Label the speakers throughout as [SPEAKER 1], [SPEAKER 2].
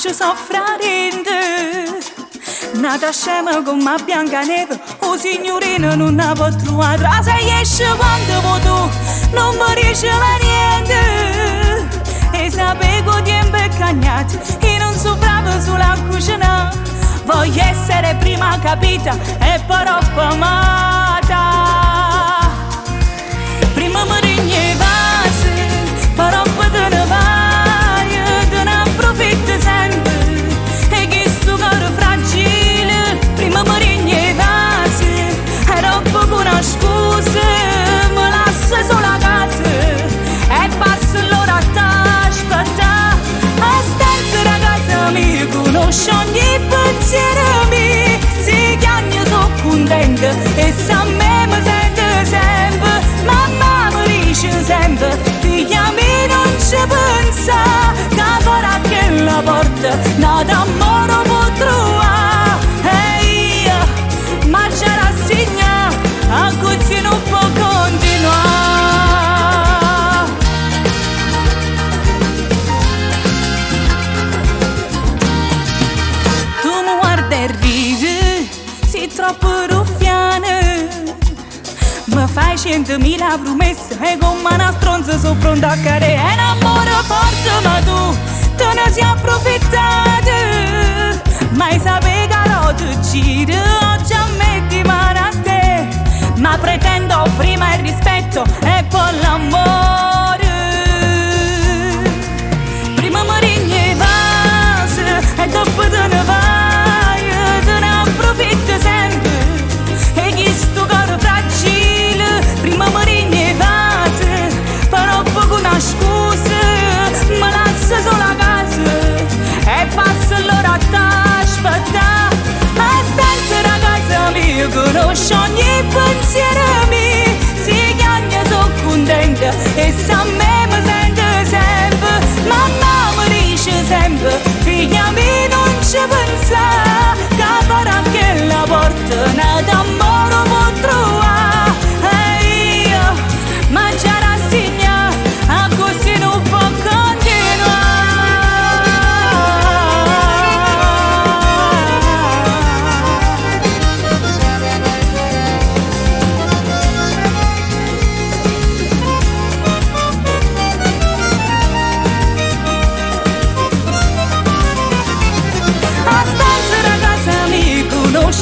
[SPEAKER 1] ci soffrendo. Nata scema con ma Biancaneve, o signorina non la può trovare. Tra sei esce quando vuoi tu, non mi riesce a niente. E sapevo tempo è cagnato, e non so bravo sulla cucina. Voglio essere prima capita e poi troppo amata. Prima mi rignevasi, poi troppo te ne vai, te ne approfitti sempre. E che sto cuore fragile, prima mi rignevasi, e troppo con una scusa, mi lasci sola a casa e passo l'ora a t'aspettare. A stanza ragazza mi conosce ogni pensiero mio, se chiagno sono contenta e se a me mi sente sempre. Mamma mi dice sempre, figlia mia non ci pensa, che farà che la porta nata amore può trovare. E io ma ci rassegna, a così non può continuare. Tu mi guardi e ridi, sei troppo ruffiana. Mi fai 100.000 promesse e come una stronza sono pronta a cadere. È un amore forte ma tu te ne sei approfittata. Mai sapevi che rotto giro, oggi ammetti mano a te. Ma pretendo prima il rispetto e poi l'amore. Prima mi rignevasi e dopo te ne vai, te ne approfitti sempre. E chi sto cuore fragile, prima mi rignevasi, però poco una scusa, mi lascia sola a casa e passo l'ora a t'aspettare. A stanza ragazza mia conosce ogni pensiero mio, se chiagna sono contenta e se a me mi sente sempre. Mamma mi dice sempre, figlia mia non ci pensa, che farà che la porta nata amore può trovare. E io ma ci rassegna, a così non può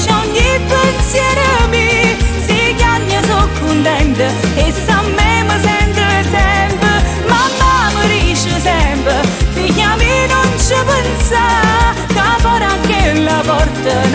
[SPEAKER 1] ogni pensiero mio, se chiagna sono contenta e se a me mi sente sempre. Mamma mi dice sempre, figlia mia non ci pensa, che farà che la porta